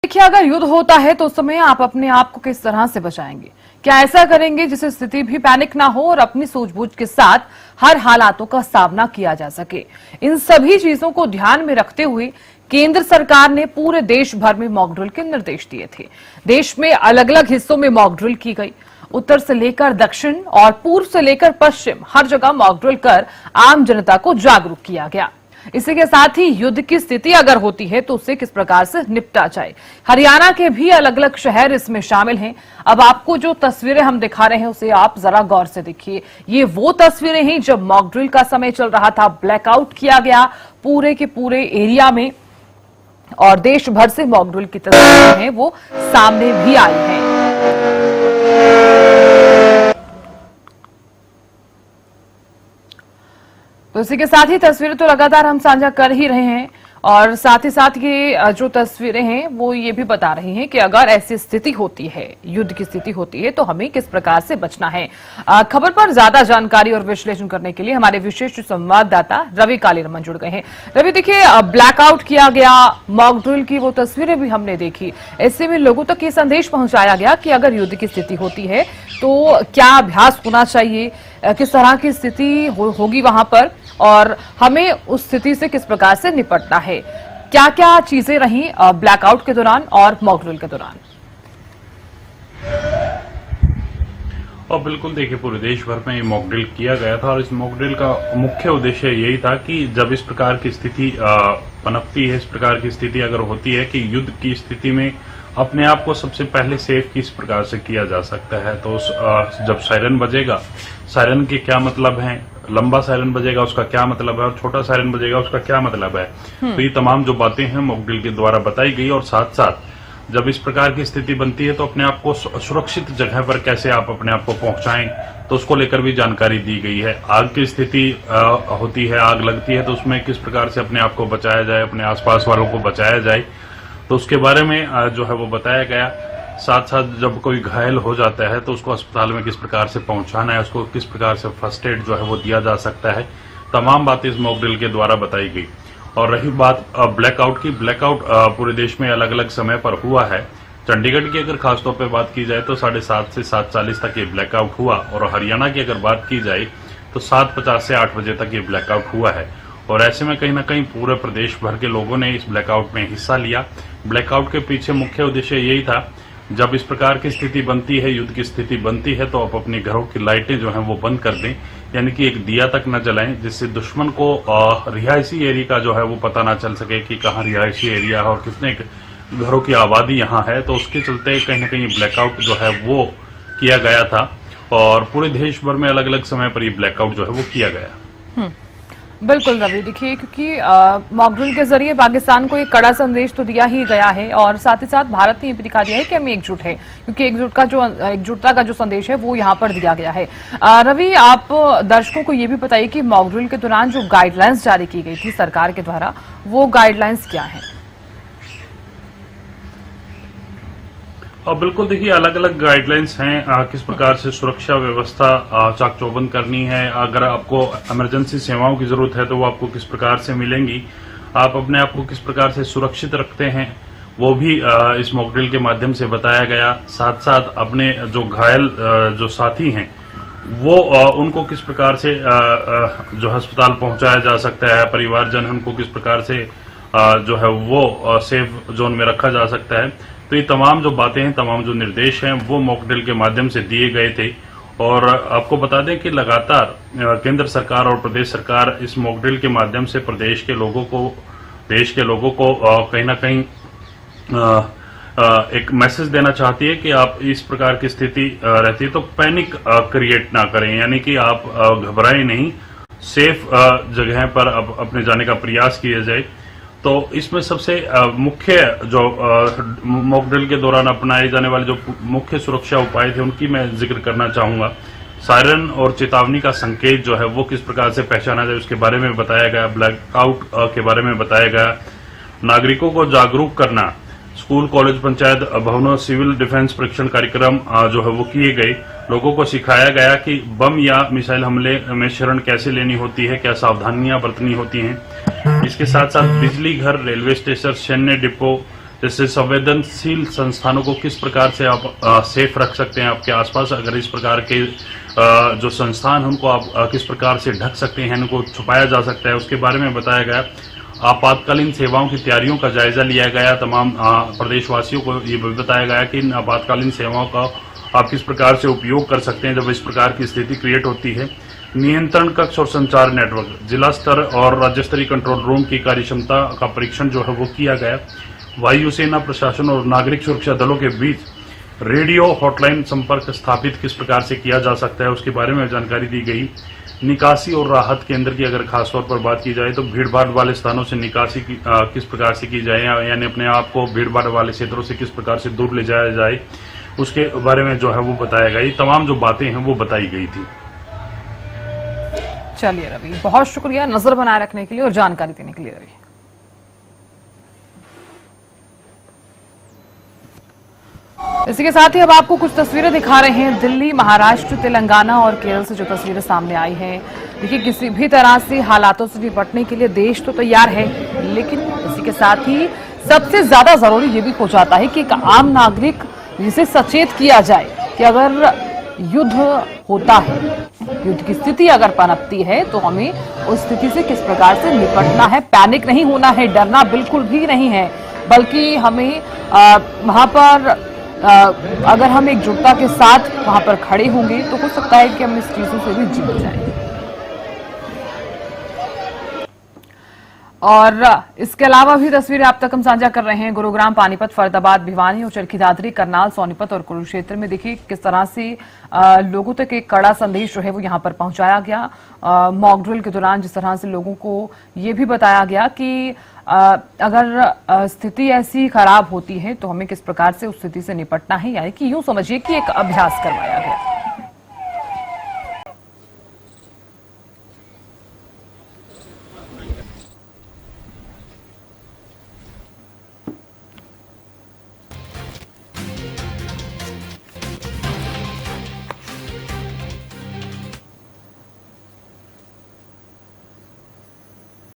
देखिए, अगर युद्ध होता है तो उस समय आप अपने आप को किस तरह से बचाएंगे? क्या ऐसा करेंगे जिससे स्थिति भी पैनिक ना हो और अपनी सूझबूझ के साथ हर हालातों का सामना किया जा सके? इन सभी चीजों को ध्यान में रखते हुए केंद्र सरकार ने पूरे देश भर में मॉक ड्रिल के निर्देश दिए थे। देश में अलग अलग हिस्सों में मॉक ड्रिल की गई। उत्तर से लेकर दक्षिण और पूर्व से लेकर पश्चिम हर जगह मॉक ड्रिल कर आम जनता को जागरूक किया गया। इसी के साथ ही युद्ध की स्थिति अगर होती है तो उससे किस प्रकार से निपटा जाए। हरियाणा के भी अलग अलग शहर इसमें शामिल हैं। अब आपको जो तस्वीरें हम दिखा रहे हैं उसे आप जरा गौर से देखिए। ये वो तस्वीरें हैं जब मॉक ड्रिल का समय चल रहा था, ब्लैकआउट किया गया पूरे के पूरे एरिया में और देश भर से मॉक ड्रिल की तस्वीरें हैं वो सामने भी आई हैं। तो इसी के साथ ही तस्वीरें तो लगातार हम साझा कर ही रहे हैं और साथ ही साथ ये जो तस्वीरें हैं वो ये भी बता रही हैं कि अगर ऐसी स्थिति होती है, युद्ध की स्थिति होती है तो हमें किस प्रकार से बचना है। खबर पर ज्यादा जानकारी और विश्लेषण करने के लिए हमारे विशेष संवाददाता रवि कालीरमन जुड़ गए हैं। रवि, देखिए, ब्लैकआउट किया गया, मॉक ड्रिल की वो तस्वीरें भी हमने देखी। ऐसे में लोगों तक ये संदेश पहुंचाया गया कि अगर युद्ध की स्थिति होती है तो क्या अभ्यास होना चाहिए, किस तरह की स्थिति होगी वहां पर और हमें उस स्थिति से किस प्रकार से निपटना है। क्या क्या चीजें रही ब्लैकआउट के दौरान और मॉक ड्रिल के दौरान? और बिल्कुल देखिए, पूरे देश भर में ये मॉक ड्रिल किया गया था और इस मॉक ड्रिल का मुख्य उद्देश्य यही था कि जब इस प्रकार की स्थिति पनपती है, इस प्रकार की स्थिति अगर होती है कि युद्ध की स्थिति में अपने आप को सबसे पहले सेफ किस प्रकार से किया जा सकता है। तो जब सायरन बजेगा, सायरन के क्या मतलब है, लंबा सायरन बजेगा उसका क्या मतलब है और छोटा सायरन बजेगा उसका क्या मतलब है। तो ये तमाम जो बातें हैं मॉक ड्रिल के द्वारा बताई गई और साथ साथ जब इस प्रकार की स्थिति बनती है तो अपने आप को सुरक्षित जगह पर कैसे आप अपने आप को पहुंचाएं, तो उसको लेकर भी जानकारी दी गई है। आग की स्थिति होती है, आग लगती है तो उसमें किस प्रकार से अपने आप को बचाया जाए, अपने आसपास वालों को बचाया जाए, तो उसके बारे में जो है वो बताया गया। साथ साथ जब कोई घायल हो जाता है तो उसको अस्पताल में किस प्रकार से पहुंचाना है, उसको किस प्रकार से फर्स्ट एड जो है वो दिया जा सकता है, तमाम बातें इस मॉक ड्रिल के द्वारा बताई गई। और रही बात ब्लैकआउट की, ब्लैकआउट पूरे देश में अलग अलग समय पर हुआ है। चंडीगढ़ की अगर खासतौर पर बात की जाए तो 7:30 से 7:40 तक ये ब्लैकआउट हुआ और हरियाणा की अगर बात की जाए तो 7:50 से 8 बजे तक ये ब्लैकआउट हुआ है। और ऐसे में कहीं ना कहीं पूरे प्रदेश भर के लोगों ने इस ब्लैकआउट में हिस्सा लिया। ब्लैकआउट के पीछे मुख्य उद्देश्य यही था, जब इस प्रकार की स्थिति बनती है, युद्ध की स्थिति बनती है, तो आप अपने घरों की लाइटें जो हैं वो बंद कर दें, यानी कि एक दिया तक न जलाएं, जिससे दुश्मन को रिहायशी एरिया का जो है वो पता ना चल सके कि कहाँ रिहायशी एरिया है और कितने घरों की आबादी यहाँ है। तो उसके चलते कहीं ना कहीं ब्लैकआउट जो है वो किया गया था और पूरे देश भर में अलग अलग समय पर ये ब्लैकआउट जो है वो किया गया। बिल्कुल रवि, देखिए, क्योंकि मॉक ड्रिल के जरिए पाकिस्तान को एक कड़ा संदेश तो दिया ही गया है और साथ ही साथ भारत ने ये भी दिखा दिया है कि हम एकजुट है, क्योंकि एकजुटता का जो संदेश है वो यहाँ पर दिया गया है। रवि, आप दर्शकों को ये भी बताइए कि मॉक ड्रिल के दौरान जो गाइडलाइंस जारी की गई थी सरकार के द्वारा, वो गाइडलाइंस क्या है? और बिल्कुल देखिए, अलग अलग गाइडलाइंस हैं किस प्रकार से सुरक्षा व्यवस्था चाक चौबंद करनी है। अगर आपको इमरजेंसी सेवाओं की जरूरत है तो वो आपको किस प्रकार से मिलेंगी, आप अपने आप को किस प्रकार से सुरक्षित रखते हैं, वो भी इस मॉक ड्रिल के माध्यम से बताया गया। साथ साथ अपने जो घायल जो साथी हैं वो उनको किस प्रकार से जो अस्पताल पहुंचाया जा सकता है, परिवारजन उनको किस प्रकार से जो है वो सेफ जोन में रखा जा सकता है। तो ये तमाम जो बातें हैं, तमाम जो निर्देश हैं वो मॉक ड्रिल के माध्यम से दिए गए थे। और आपको बता दें कि लगातार केंद्र सरकार और प्रदेश सरकार इस मॉक ड्रिल के माध्यम से प्रदेश के लोगों को, देश के लोगों को कहीं ना कहीं एक मैसेज देना चाहती है कि आप इस प्रकार की स्थिति रहती है तो पैनिक क्रिएट ना करें, यानी कि आप घबराएं नहीं, सेफ जगह पर अपने जाने का प्रयास किया जाए। तो इसमें सबसे मुख्य जो मॉक ड्रिल के दौरान अपनाए जाने वाले जो मुख्य सुरक्षा उपाय थे उनकी मैं जिक्र करना चाहूंगा। सायरन और चेतावनी का संकेत जो है वो किस प्रकार से पहचाना जाए उसके बारे में बताया गया। ब्लैकआउट के बारे में बताया गया। नागरिकों को जागरूक करना, स्कूल, कॉलेज, पंचायत भवनों सिविल डिफेंस प्रशिक्षण कार्यक्रम जो है वो किए गए। लोगों को सिखाया गया कि बम या मिसाइल हमले में शरण कैसे लेनी होती है, क्या सावधानियां बरतनी होती हैं। इसके साथ साथ बिजली घर, रेलवे स्टेशन, सैन्य डिपो, जैसे संवेदनशील संस्थानों को किस प्रकार से आप सेफ रख सकते हैं आपके आसपास, अगर इस प्रकार के जो संस्थान हैं उनको आप किस प्रकार से ढक सकते हैं, उनको छुपाया जा सकता है, उसके बारे में बताया गया। आपातकालीन सेवाओं की तैयारियों का जायजा लिया गया। तमाम प्रदेशवासियों को ये भी बताया गया कि इन आपातकालीन सेवाओं का आप किस प्रकार से उपयोग कर सकते हैं जब इस प्रकार की स्थिति क्रिएट होती है। नियंत्रण कक्ष और संचार नेटवर्क, जिला स्तर और राज्य स्तरीय कंट्रोल रूम की कार्यक्षमता का परीक्षण जो है वो किया गया। वायुसेना प्रशासन और नागरिक सुरक्षा दलों के बीच रेडियो हॉटलाइन संपर्क स्थापित किस प्रकार से किया जा सकता है, उसके बारे में जानकारी दी गई। निकासी और राहत केंद्र की अगर खासतौर पर बात की जाए तो भीड़भाड़ वाले स्थानों से निकासी किस प्रकार से की जाए, यानी अपने आप को भीड़भाड़ वाले क्षेत्रों से किस प्रकार से दूर ले जाया जाए, उसके बारे में जो है वो बताया गया। ये तमाम जो बातें हैं वो बताई गई थी। चलिए रवि, बहुत शुक्रिया नजर बनाए रखने के लिए और जानकारी देने के लिए रवि। इसी के साथ ही अब आपको कुछ तस्वीरें दिखा रहे हैं दिल्ली, महाराष्ट्र, तेलंगाना और केरल से जो तस्वीरें सामने आई हैं। देखिए, किसी भी तरह से हालातों से निपटने के लिए देश तो तैयार है, लेकिन इसी के साथ ही सबसे ज्यादा जरूरी ये भी हो जाता है कि एक आम नागरिक जिसे सचेत किया जाए कि अगर युद्ध होता है, युद्ध की स्थिति अगर पनपती है तो हमें उस स्थिति से किस प्रकार से निपटना है। पैनिक नहीं होना है, डरना बिल्कुल भी नहीं है, बल्कि हमें वहां पर अगर हम एकजुटता के साथ वहां पर खड़े होंगे तो हो सकता है कि हम इस चीजों से भी जीत जाएं। और इसके अलावा भी तस्वीरें आप तक हम साझा कर रहे हैं। गुरुग्राम, पानीपत, फरीदाबाद, भिवानी और चरखी दादरी, करनाल, सोनीपत और कुरुक्षेत्र में देखिए किस तरह से लोगों तक एक कड़ा संदेश जो है वो यहां पर पहुंचाया गया। मॉक ड्रिल के दौरान जिस तरह से लोगों को ये भी बताया गया कि अगर स्थिति ऐसी खराब होती है तो हमें किस प्रकार से उस स्थिति से निपटना है, यानी कि यूं समझिए कि एक अभ्यास करवाया गया।